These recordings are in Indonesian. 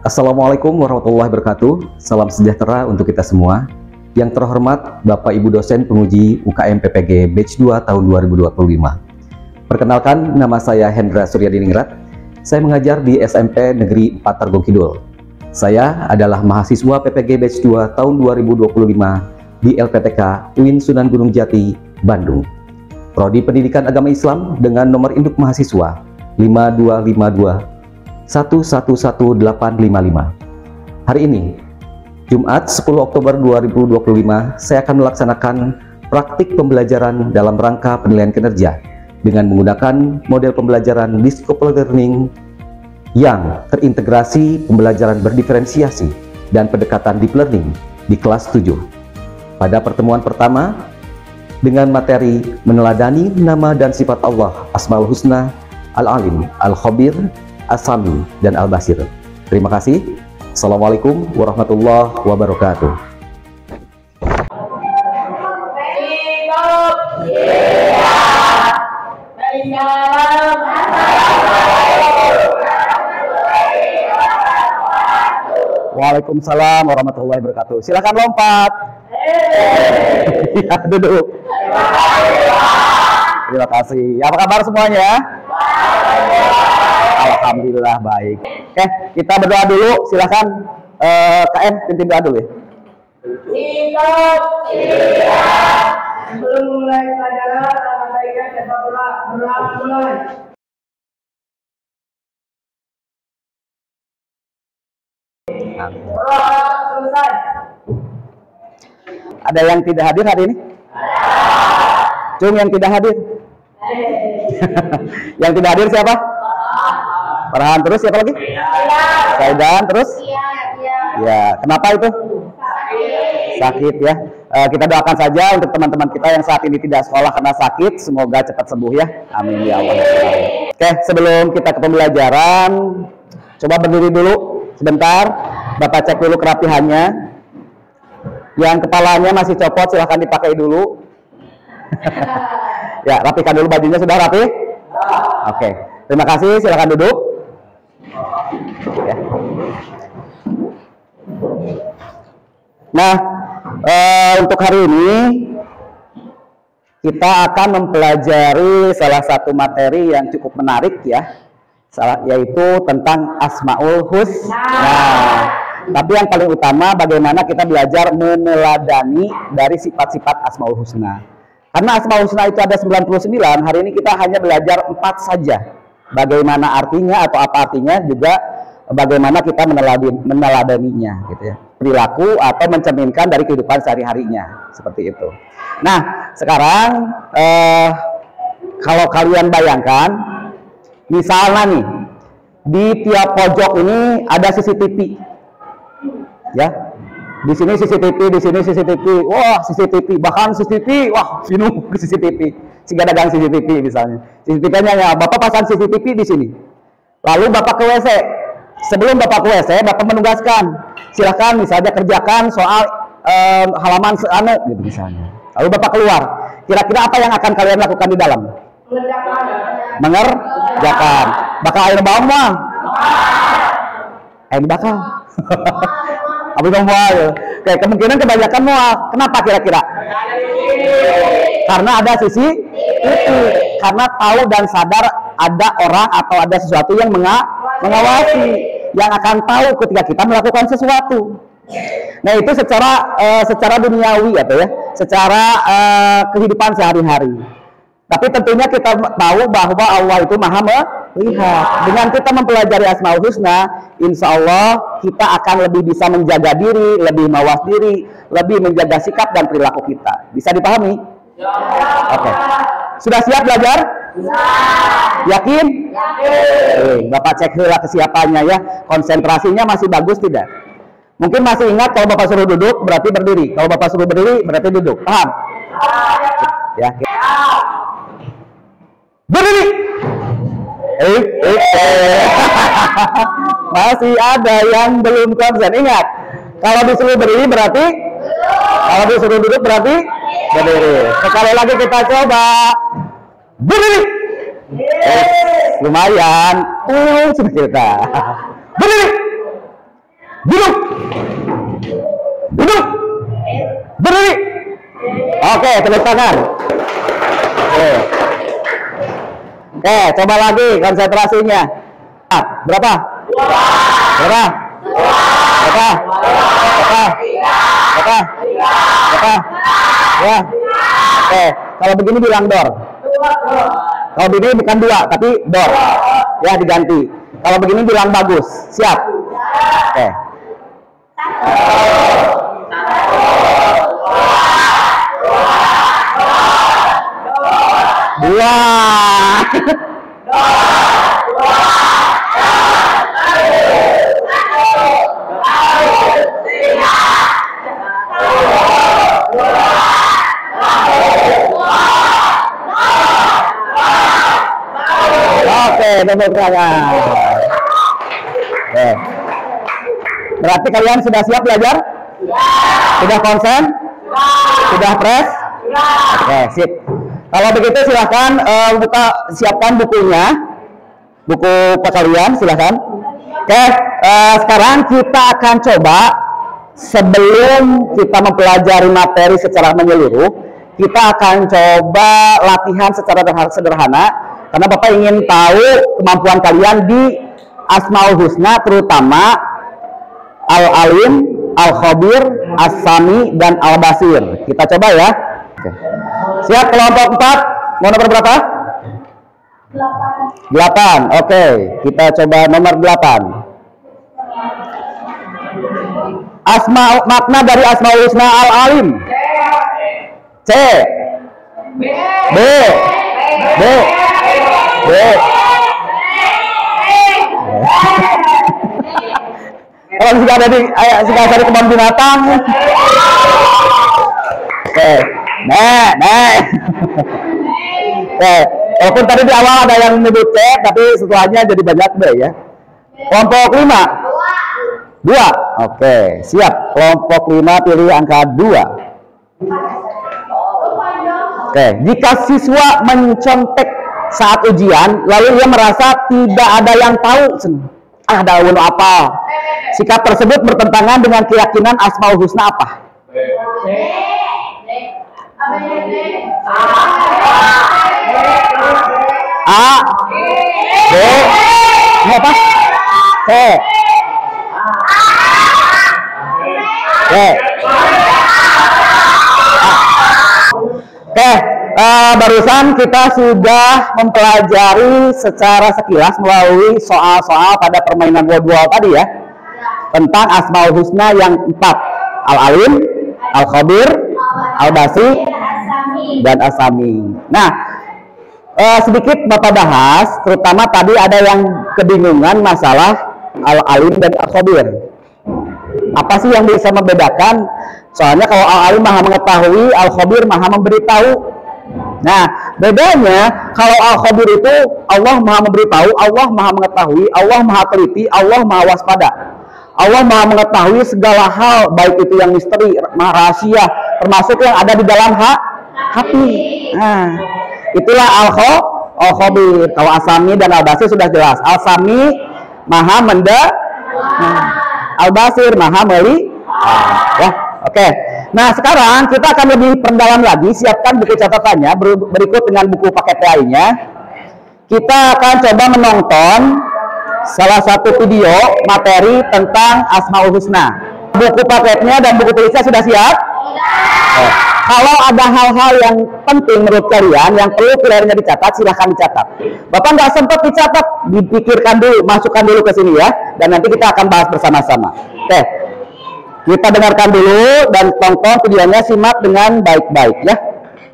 Assalamualaikum warahmatullahi wabarakatuh. Salam sejahtera untuk kita semua. Yang terhormat Bapak Ibu dosen penguji UKM PPG Batch 2 tahun 2025. Perkenalkan, nama saya Hendra Suryadiningrat. Saya mengajar di SMP Negeri 4 Tarogong Kidul. Saya adalah mahasiswa PPG Batch 2 tahun 2025 di LPTK UIN Sunan Gunung Jati, Bandung. Prodi Pendidikan Agama Islam dengan nomor induk mahasiswa 5252 111855. Hari ini, Jumat 10 Oktober 2025, saya akan melaksanakan praktik pembelajaran dalam rangka penilaian kinerja dengan menggunakan model pembelajaran Discovery Learning yang terintegrasi pembelajaran berdiferensiasi dan pendekatan Deep Learning di kelas 7. Pada pertemuan pertama, dengan materi meneladani nama dan sifat Allah Asmaul Husna, Al-Alim, Al-Khabir, As-Sami, dan Al-Basir. Terima kasih. Assalamualaikum warahmatullahi wabarakatuh. Waalaikumsalam warahmatullahi wabarakatuh. Silakan lompat. Ya, duduk. Terima kasih. Apa kabar semuanya? Alhamdulillah baik. Oke, kita berdoa dulu. Silakan KM pimpin doa dulu ya. Sebelum mulai pelajaran, sampaikan sepak bola mulai. Selesai. Ada yang tidak hadir hari ini? Cum yang tidak hadir? Yang tidak hadir siapa? Farhan, terus siapa lagi? Saidan, terus? Ya, kenapa itu? Sakit ya. Kita doakan saja untuk teman-teman kita yang saat ini tidak sekolah karena sakit, semoga cepat sembuh ya. Amin ya Allah. Oke, sebelum kita ke pembelajaran, coba berdiri dulu sebentar. Bapak cek dulu kerapihannya. Yang kepalanya masih copot, silahkan dipakai dulu. Ya, rapikan dulu bajunya, sudah rapi? Oke, terima kasih, silakan duduk. Ya. Nah, untuk hari ini kita akan mempelajari salah satu materi yang cukup menarik ya, yaitu tentang Asmaul Husna. Tapi yang paling utama bagaimana kita belajar meneladani dari sifat-sifat Asmaul Husna. Karena Asmaul Husna itu ada 99, hari ini kita hanya belajar 4 saja. Bagaimana artinya atau apa artinya, juga bagaimana kita meneladaninya gitu ya. Perilaku atau mencerminkan dari kehidupan sehari-harinya, seperti itu. Nah, sekarang kalau kalian bayangkan, misalnya nih, di tiap pojok ini ada CCTV. Ya, di sini CCTV, di sini CCTV, wah CCTV, bahkan CCTV, wah sinu CCTV, sehingga dagang CCTV misalnya. CCTV-nya ya, Bapak pasang CCTV di sini. Lalu Bapak ke WC. Sebelum Bapak ke WC, Bapak menugaskan, silahkan misalnya kerjakan soal halaman seana, gitu misalnya. Lalu Bapak keluar. Kira-kira apa yang akan kalian lakukan di dalam? Mengerjakan. Bakal air bawang mah? Air bakal. Apa yang mual? Oke, kemungkinan kebanyakan mual. Kenapa kira-kira? Karena ada sisi itu. Karena tahu dan sadar ada orang atau ada sesuatu yang mengawasi, yang akan tahu ketika kita melakukan sesuatu. Nah, itu secara duniawi atau ya, secara kehidupan sehari-hari. Tapi tentunya kita tahu bahwa Allah itu Maha melihat. Dengan kita mempelajari Asmaul Husna, insya Allah kita akan lebih bisa menjaga diri, lebih mawas diri, lebih menjaga sikap dan perilaku kita. Bisa dipahami? Oke. Sudah siap belajar? Yakin? Yakin. Bapak cek dulu kesiapannya ya. Konsentrasinya masih bagus tidak? Mungkin masih ingat kalau Bapak suruh duduk berarti berdiri. Kalau Bapak suruh berdiri berarti duduk. Paham? Ya. Berdiri. Masih ada yang belum konsen. Ingat, kalau disuruh berdiri berarti, kalau disuruh duduk berarti berdiri. Sekali lagi kita coba. Berdiri. Lumayan. Sudah kita. Berdiri. Duduk. Duduk. Berdiri. Oke, tepuk tangan. Oke, coba lagi konsentrasinya. Berapa? Berapa? Berapa? Berapa? Berapa? Berapa? Ya. Oke, kalau begini bilang dor. Kalau begini bukan dua, tapi dor. Ya, diganti. Kalau begini bilang bagus. Siap? Oke. Dua. Oke, tepuk tangan. Oke. Berarti kalian sudah siap belajar? Sudah konsen? Sudah fresh? Oke, sip. Kalau begitu silahkan siapkan bukunya, buku kalian silahkan. Oke, sekarang kita akan coba sebelum kita mempelajari materi secara menyeluruh, kita akan coba latihan secara sederhana. Karena Bapak ingin tahu kemampuan kalian di Asmaul Husna, terutama Al-Alim, Al-Khabir, As-Sami, dan Al-Basir. Kita coba ya. Oke. Siap kelompok 4? Mau nomor berapa? 8. Oke, kita coba nomor 8. Makna dari Asmaul Husna Al-Alim. C. B. B. B. Kalau sudah ada di kebun binatang. Oke. Oke. Walaupun tadi di awal ada yang menyebut C, tapi setelahnya jadi banyak B ya. Kelompok 5. 2. Oke, siap. Kelompok 5 pilih angka 2. Oke, jika siswa mencontek saat ujian, lalu dia merasa tidak ada yang tahu, ada unu apa? Sikap tersebut bertentangan dengan keyakinan Asmaul Husna apa? A, B, apa? C. Oke, barusan kita sudah mempelajari secara sekilas melalui soal-soal pada permainan word-wall tadi ya, tentang Asmaul Husna yang 4, Al-Alim, Al-Khabir, Al-Basir, dan As-Sami. Nah, sedikit Bapak bahas, terutama tadi ada yang kebingungan masalah Al-Alim dan Al-Khabir. Apa sih yang bisa membedakan? Soalnya kalau Al-Alim maha mengetahui, Al-Khabir maha memberitahu. Nah, bedanya kalau Al-Khabir itu Allah maha memberitahu, Allah maha mengetahui, Allah maha teliti, Allah maha waspada. Allah maha mengetahui segala hal, baik itu yang misteri, rahasia, termasuk yang ada di dalam hati. Nah, itulah Al-Khabir. Kalau As-Sami dan Al-Basir sudah jelas. Al-Sami maha Al-Basir maha ya. Oke. Nah, sekarang kita akan lebih perdalam lagi. Siapkan buku catatannya berikut dengan buku paket lainnya. Kita akan coba menonton salah satu video materi tentang Asmaul Husna. Buku paketnya dan buku tulisnya sudah siap? Kalau ada hal-hal yang penting menurut kalian yang perlu kiranya dicatat, silahkan dicatat. Bapak nggak sempat dicatat, dipikirkan dulu, masukkan dulu ke sini ya, dan nanti kita akan bahas bersama-sama. Oke, kita dengarkan dulu dan tonton videonya, simak dengan baik-baik ya.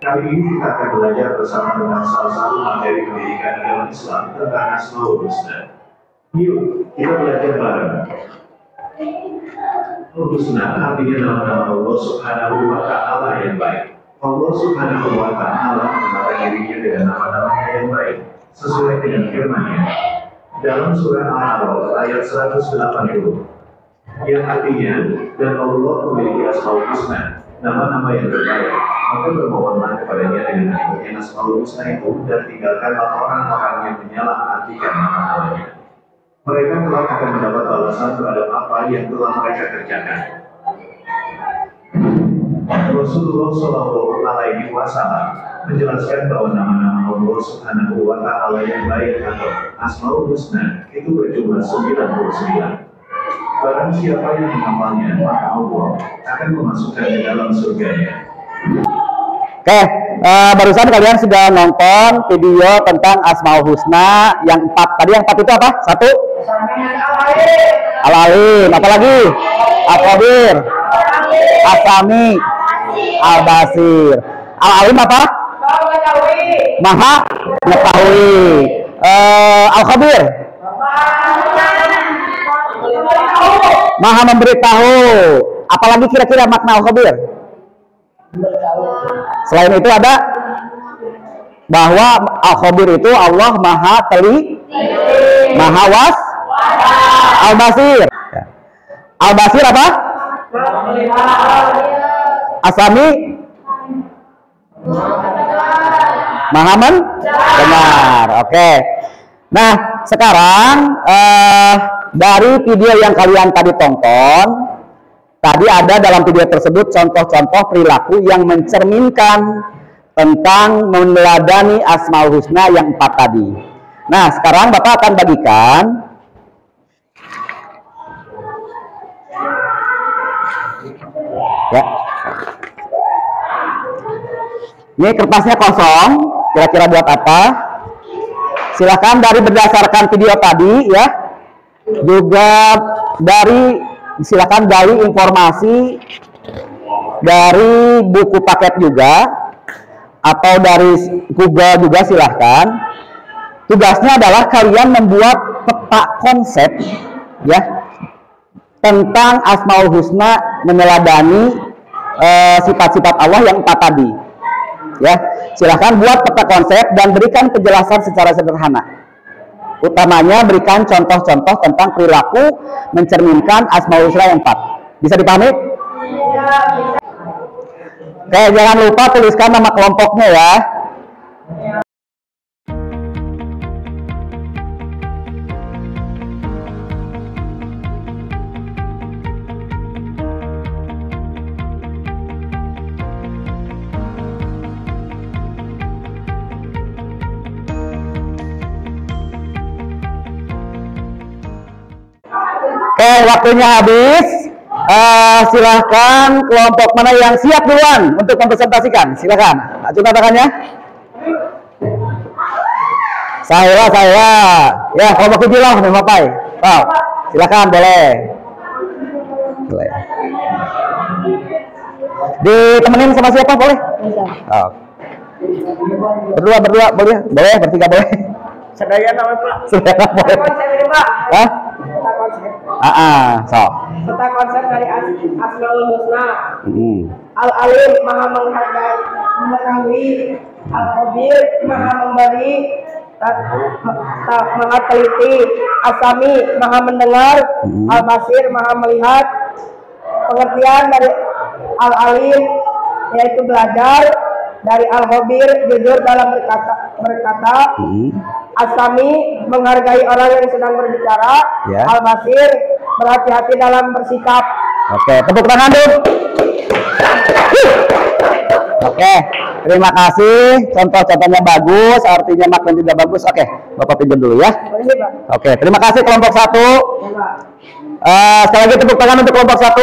Kali ini kita akan belajar bersama tentang salah satu materi pendidikan agama Islam tentang Asmaul Husna. Yuk, kita belajar bareng. Husna artinya nama-nama Allah Subhanahu wa Ta'ala yang baik. Allah Subhanahu wa Ta'ala menamakan dirinya dengan nama-namanya yang baik sesuai dengan firman-Nya dalam surah Al-A'raf ayat 180 yang artinya, dan Allah memiliki Asmaul Husna, nama-nama yang terbaik, maka bermohonlah kepadanya dengan menyebutnya Asmaul Husna itu dan tinggalkanlah orang-orang yang menyalahartikan nama-namanya. Mereka kelak akan mendapat balasan terhadap apa yang telah mereka kerjakan. Rasulullah Shallallahu Alaihi Wasallam menjelaskan bahwa nama-nama Allah Subhanahu Wa Taala yang baik atau Asmaul Husna itu berjumlah 99. Barang siapa yang menghafalnya, maka Allah akan memasukkan ke dalam surganya. Oke, barusan kalian sudah nonton video tentang Asmaul Husna yang 4. Tadi yang 4 itu apa? 1? Al-Alim. Apa lagi? Al-Khabir, As-Sami, Al-Basir. Al-Alim apa? Maha mengetahui. Al-Khabir, Maha memberitahu. Apalagi kira-kira makna Al-Khabir? Selain itu ada bahwa Al-Khabir itu Allah Maha Maha Was, Al-Basir. Al-Basir apa? As-Sami, Maha mendengar. Oke. Nah, sekarang dari video yang kalian tadi tonton, tadi ada dalam video tersebut contoh-contoh perilaku yang mencerminkan tentang meneladani Asmaul Husna yang 4 tadi. Nah, sekarang Bapak akan bagikan ya. Ini kertasnya kosong, kira-kira buat apa? Silahkan dari berdasarkan video tadi ya, juga dari silakan gali informasi dari buku paket juga atau dari Google juga silahkan. Tugasnya adalah kalian membuat peta konsep ya tentang Asmaul Husna, meneladani sifat-sifat Allah yang 4 tadi ya. Silahkan buat peta konsep dan berikan penjelasan secara sederhana. Utamanya berikan contoh-contoh tentang perilaku mencerminkan Asmaul Husna yang 4. Bisa dipahami? Oke, jangan lupa tuliskan nama kelompoknya ya. Oke, waktunya habis. Silahkan kelompok mana yang siap duluan untuk mempresentasikan. Silahkan, acungkan tangannya. Saya. Ya, kelompok 7 lah, Bapak. Oh, silahkan, boleh. Ditemenin sama siapa boleh? Oh. Berdua boleh? Boleh, bertiga boleh. Sedaya nama Pak. Sedaya boleh. Konsep ini Pak. Hah? Peta konsep. So. Peta konsep dari Asmaul Husna. Al-Alim Maha mengetahui. Al-Khabir Maha memberi. Maha teliti. As-Sami Maha mendengar. Al-Basir Maha melihat. Pengertian dari Al-Alim yaitu belajar. Dari Al-Khabir jujur dalam berkata. As-Sami menghargai orang yang sedang berbicara. Ya. Al-Basir berhati-hati dalam bersikap. Oke, tepuk tangan dulu. Oke, terima kasih. Contoh-contohnya bagus, artinya makna juga bagus. Oke, Bapak pinjam dulu ya. Boleh, Pak. Oke, terima kasih kelompok 1. Ya, Pak. Sekali lagi tepuk tangan untuk kelompok 1.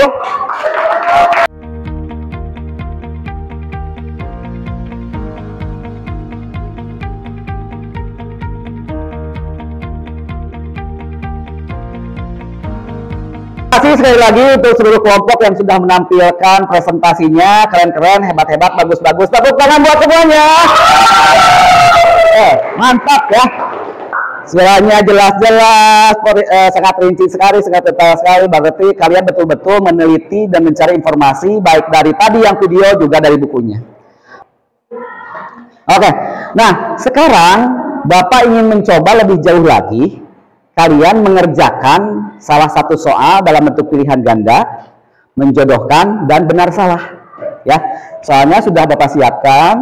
Terima kasih sekali lagi untuk seluruh kelompok yang sudah menampilkan presentasinya. Keren-keren, hebat-hebat, bagus-bagus. Tepuk tangan buat semuanya. Mantap ya. Suaranya jelas-jelas, sangat rinci sekali, sangat detail sekali. Berarti kalian betul-betul meneliti dan mencari informasi baik dari tadi yang video juga dari bukunya. Oke, nah sekarang Bapak ingin mencoba lebih jauh lagi. Kalian mengerjakan salah satu soal dalam bentuk pilihan ganda, menjodohkan dan benar salah. Ya, soalnya sudah Bapak siapkan.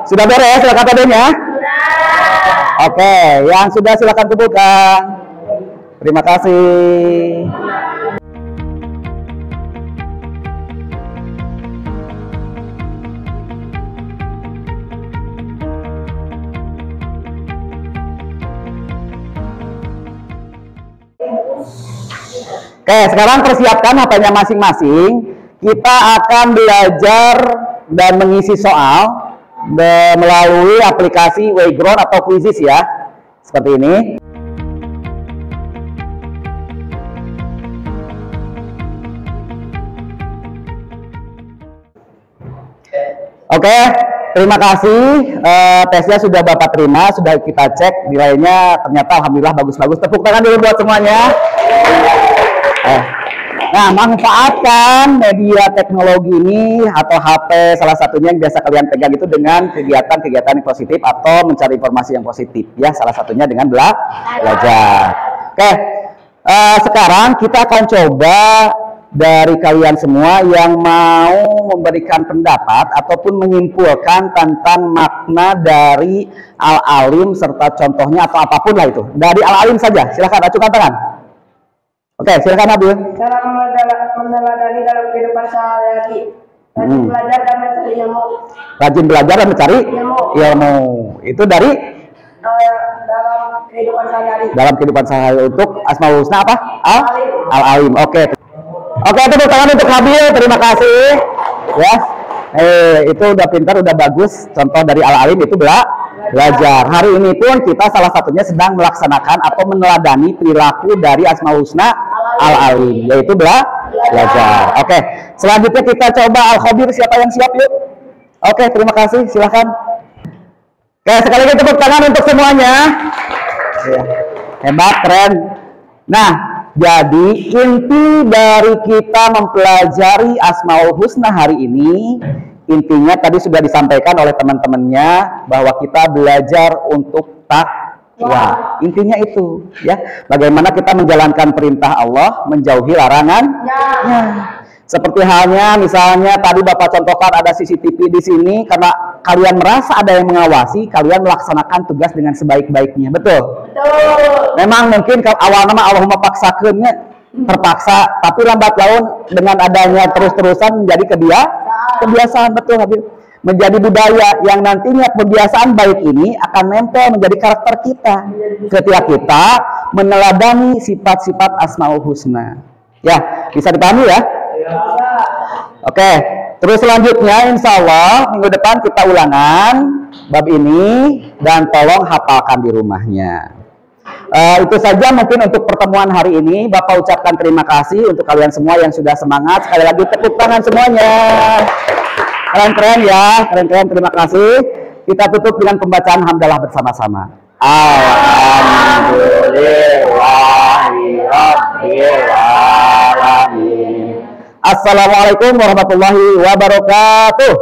Sudah beres LKPD-nya? Oke, yang sudah silakan tepukan. Terima kasih. Oke, sekarang persiapkan HP-nya masing-masing. Kita akan belajar dan mengisi soal melalui aplikasi Wayground atau Quizizz ya. Seperti ini. Oke, terima kasih. Tesnya sudah Bapak terima, sudah kita cek nilainya, ternyata alhamdulillah bagus-bagus. Tepuk tangan dulu buat semuanya. Nah, manfaatkan media teknologi ini atau HP salah satunya yang biasa kalian pegang itu dengan kegiatan-kegiatan yang positif atau mencari informasi yang positif ya, salah satunya dengan belajar. Oke, sekarang kita akan coba dari kalian semua yang mau memberikan pendapat ataupun menyimpulkan tentang makna dari Al-Alim serta contohnya atau apapun lah itu. Dari Al-Alim saja, silahkan acungkan tangan. Oke, silakan Abdul. Cara meneladani dalam kehidupan sehari-hari. Rajin belajar dan mencari ilmu. Rajin belajar dan mencari ilmu. Itu dari dalam kehidupan sehari-hari. Dalam kehidupan sehari-hari untuk Asmaul Husna apa? Al-Alim. Oke. Oke, tepuk tangan untuk Habil. Terima kasih. Ya. Itu udah pintar, udah bagus. Contoh dari Al-Alim itu belajar. Hari ini pun kita salah satunya sedang melaksanakan atau meneladani perilaku dari Asmaul Husna Al-Alim, yaitu belajar. Oke, selanjutnya kita coba Al-Khabir. Siapa yang siap yuk? Oke, terima kasih. Silahkan. Oke, sekali lagi tepuk tangan untuk semuanya. Hebat, keren. Nah, jadi inti dari kita mempelajari Asmaul Husna hari ini, intinya tadi sudah disampaikan oleh teman-temannya bahwa kita belajar untuk takwa. Intinya itu ya, bagaimana kita menjalankan perintah Allah, menjauhi larangannya. Seperti halnya misalnya tadi Bapak contohkan ada CCTV di sini, karena kalian merasa ada yang mengawasi, kalian melaksanakan tugas dengan sebaik-baiknya. Betul? Memang mungkin awal nama Allahumma paksakeunnya terpaksa, tapi lambat laun dengan adanya terus-terusan menjadi kebiasaan. Betul Habib? Menjadi budaya yang nantinya kebiasaan baik ini akan nempel menjadi karakter kita ketika kita meneladani sifat-sifat Asmaul Husna. Ya, bisa dipahami ya? Oke, terus selanjutnya insya Allah minggu depan kita ulangan bab ini dan tolong hafalkan di rumahnya. Itu saja mungkin untuk pertemuan hari ini. Bapak ucapkan terima kasih untuk kalian semua yang sudah semangat. Sekali lagi tepuk tangan semuanya. Keren-keren ya, keren-keren. Terima kasih. Kita tutup dengan pembacaan hamdalah bersama-sama. Alhamdulillahirrahmanirrahim. Assalamualaikum warahmatullahi wabarakatuh.